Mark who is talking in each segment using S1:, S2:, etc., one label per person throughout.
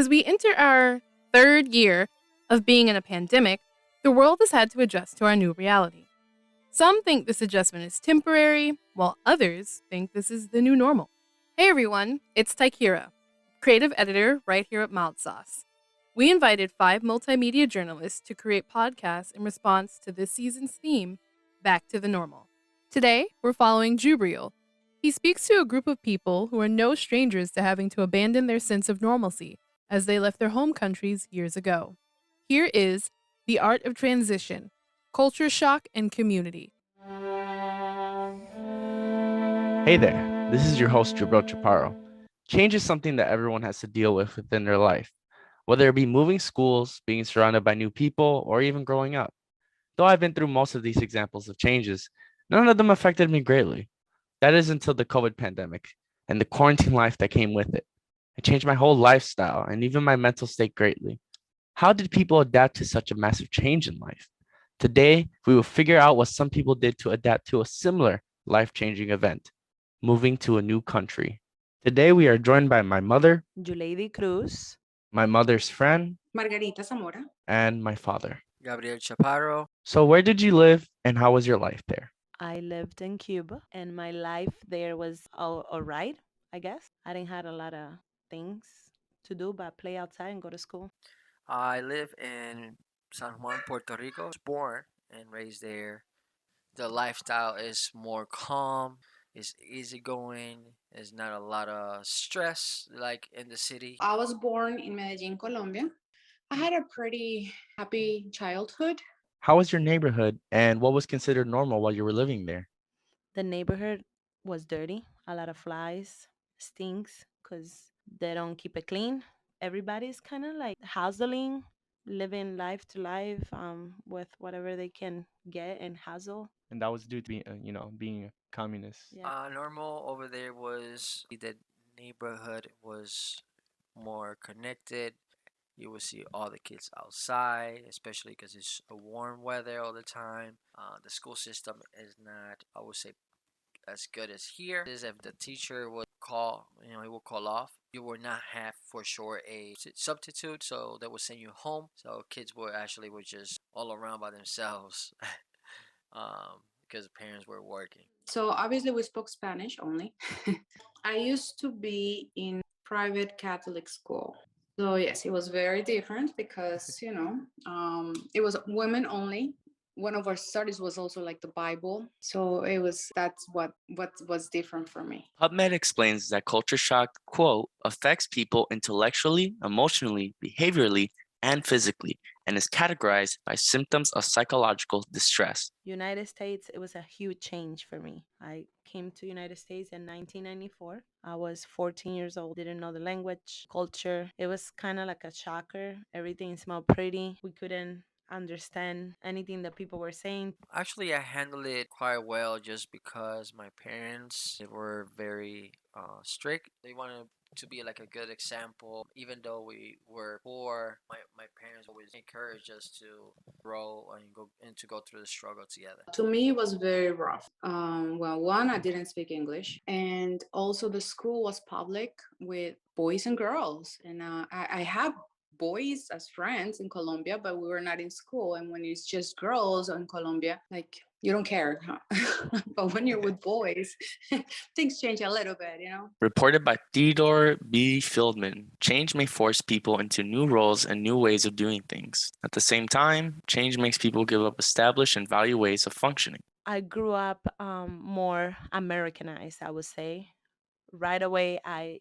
S1: As we enter our third year of being in a pandemic, the world has had to adjust to our new reality. Some think this adjustment is temporary, while others think this is the new normal. Hey everyone, it's Taikira, creative editor right here at Mildsauce. We invited 5 multimedia journalists to create podcasts in response to this season's theme, Back to the Normal. Today, we're following Jubriel. He speaks to a group of people who are no strangers to having to abandon their sense of normalcy as they left their home countries years ago. Here is The Art of Transition, Culture Shock and Community.
S2: Hey there, this is your host, Jubriel Chaparro. Change is something that everyone has to deal with within their life, whether it be moving schools, being surrounded by new people, or even growing up. Though I've been through most of these examples of changes, none of them affected me greatly. That is until the COVID pandemic and the quarantine life that came with it. It changed my whole lifestyle and even my mental state greatly. How did people adapt to such a massive change in life? Today, we will figure out what some people did to adapt to a similar life-changing event, moving to a new country. Today, we are joined by my mother,
S3: Yuleidi Cruz,
S2: my mother's friend,
S4: Margarita Zamora.
S2: and my father.
S5: Gabriel Chaparro.
S2: So, where did you live and how was your life there?
S3: I lived in Cuba and my life there was all right, I guess. I didn't have a lot of things to do but play outside and go to school.
S5: I live in San Juan, Puerto Rico. I was born and raised there. The lifestyle is more calm, it's easygoing, there's not a lot of stress like in the city.
S4: I was born in Medellin, Colombia. I had a pretty happy childhood.
S2: How was your neighborhood and what was considered normal while you were living there?
S3: The neighborhood was dirty, a lot of flies, stinks because they don't keep it clean. Everybody's kind of like hustling, living life to life with whatever they can get and hustle.
S2: And that was due to being a communist.
S3: Yeah.
S5: Normal over there was the neighborhood was more connected. You will see all the kids outside, especially because it's a warm weather all the time. The school system is not, I would say, as good as here. Is if the teacher would call, he will call off. You will not have for sure a substitute, so they will send you home. So kids were just all around by themselves, because parents were working.
S4: So obviously we spoke Spanish only. I used to be in private Catholic school. So yes, it was very different because, it was women only. One of our studies was also like the Bible. So that's what was different for me.
S2: PubMed explains that culture shock, quote, affects people intellectually, emotionally, behaviorally, and physically, and is categorized by symptoms of psychological distress.
S3: United States, it was a huge change for me. I came to United States in 1994. I was 14 years old, didn't know the language, culture. It was kind of like a shocker. Everything smelled pretty. We couldn't understand anything that people were saying.
S5: Actually, I handled it quite well just because my parents they were very strict. They wanted to be like a good example. Even though we were poor, my parents always encouraged us to grow and to go through the struggle together.
S4: To me, it was very rough. Well, one, I didn't speak English. And also the school was public with boys and girls. And I have boys as friends in Colombia, but we were not in school. And when it's just girls in Colombia, like you don't care. Huh? But when you're with boys, things change a little bit.
S2: Reported by Theodore B. Fieldman, change may force people into new roles and new ways of doing things. At the same time, change makes people give up established and value ways of functioning.
S3: I grew up more Americanized, I would say. Right away, I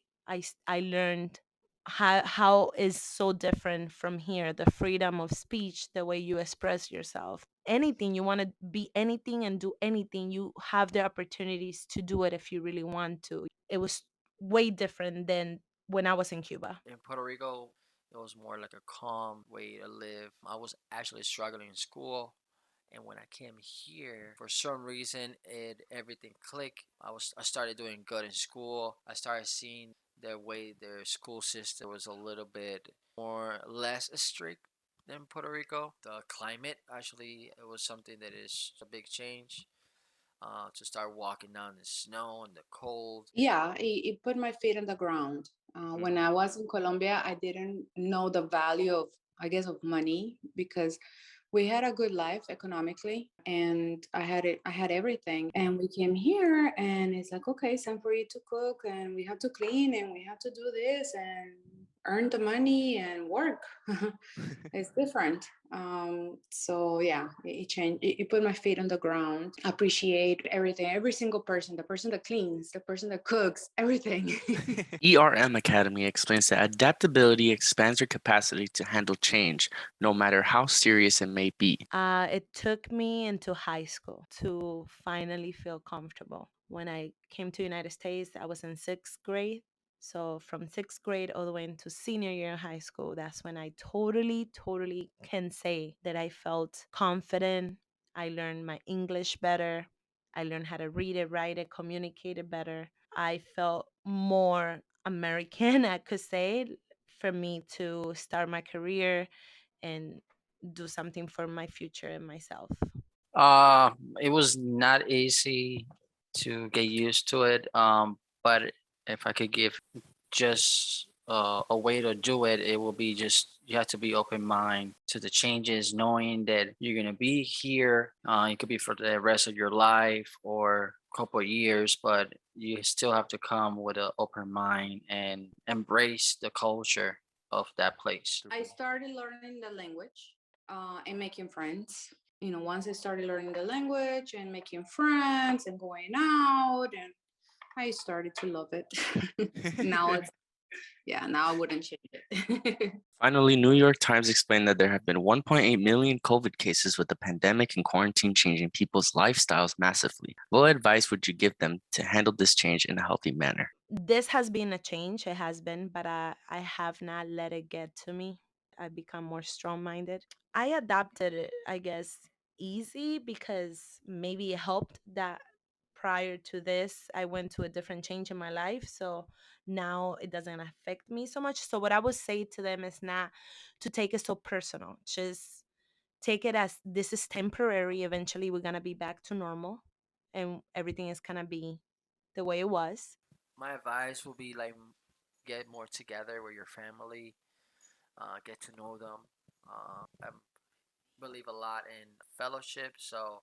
S3: learned how is so different from here. The freedom of speech, the way you express yourself. Anything you want to be anything and do anything, you have the opportunities to do it if you really want to. It was way different than when I was in Cuba.
S5: In Puerto Rico, it was more like a calm way to live. I was actually struggling in school. And when I came here, for some reason, everything clicked. I started doing good in school. I started seeing their school system was a little bit less strict than Puerto Rico. The climate actually it was something that is a big change. To start walking down the snow and the cold.
S4: Yeah, it put my feet on the ground. When I was in Colombia, I didn't know the value of, I guess, of money, because we had a good life economically, and I had it. I had everything, and we came here, and it's like, okay, it's time for you to cook, and we have to clean, and we have to do this, and earn the money and work. It's different. So yeah, it changed. It put my feet on the ground. Appreciate everything, every single person, the person that cleans, the person that cooks, everything.
S2: ERM Academy explains that adaptability expands your capacity to handle change, no matter how serious it may be.
S3: It took me into high school to finally feel comfortable. When I came to United States, I was in sixth grade. So from sixth grade all the way into senior year in high school, that's when I totally can say that I felt confident. I learned my English better. I learned how to read it, write it, communicate it better. I felt more American, I could say, for me to start my career and do something for my future and myself.
S5: Uh, it was not easy to get used to it. But if I could give just a way to do it, it will be just you have to be open mind to the changes, knowing that you're gonna be here. It could be for the rest of your life or a couple of years, but you still have to come with an open mind and embrace the culture of that place.
S4: I started learning the language and making friends. Once I started learning the language and making friends and going out, and I started to love it. Now it's, yeah, now I wouldn't change it.
S2: Finally, New York Times explained that there have been 1.8 million COVID cases, with the pandemic and quarantine changing people's lifestyles massively. What advice would you give them to handle this change in a healthy manner?
S3: This has been a change, it has been, but I have not let it get to me. I become more strong minded. I adapted it, I guess, easy because maybe it helped that prior to this, I went to a different change in my life. So now it doesn't affect me so much. So, what I would say to them is not to take it so personal. Just take it as this is temporary. Eventually, we're going to be back to normal and everything is going to be the way it was.
S5: My advice will be like get more together with your family, get to know them. I believe a lot in fellowship, so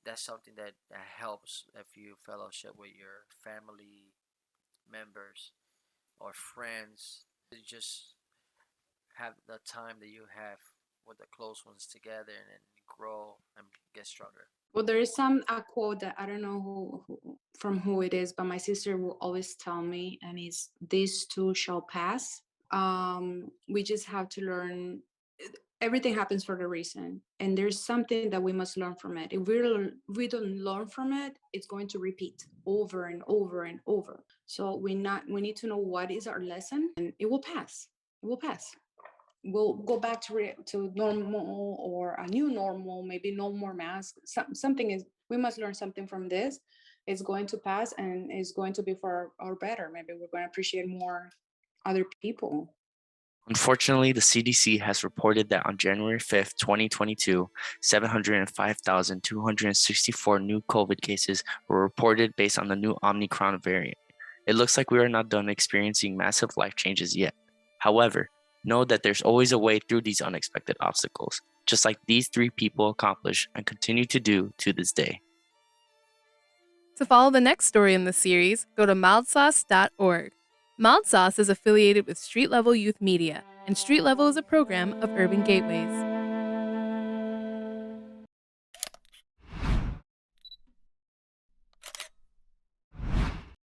S5: that's something that helps if you fellowship with your family members or friends. You just have the time that you have with the close ones together and then grow and get stronger.
S4: Well, there is a quote that I don't know from who it is, but my sister will always tell me, and it's, "These too shall pass." We just have to learn. Everything happens for a reason, and there's something that we must learn from it. If we don't learn from it, it's going to repeat over and over and over. So we need to know what is our lesson, and it will pass. It will pass. We'll go back to normal, or a new normal. Maybe no more masks. Something is, we must learn something from this. It's going to pass, and it's going to be for our better. Maybe we're going to appreciate more other people.
S2: Unfortunately, the CDC has reported that on January 5th, 2022, 705,264 new COVID cases were reported based on the new Omicron variant. It looks like we are not done experiencing massive life changes yet. However, know that there's always a way through these unexpected obstacles, just like these three people accomplish and continue to do to this day.
S1: To follow the next story in the series, go to mildsauce.org. Mildsauce is affiliated with Street Level Youth Media, and Street Level is a program of Urban Gateways.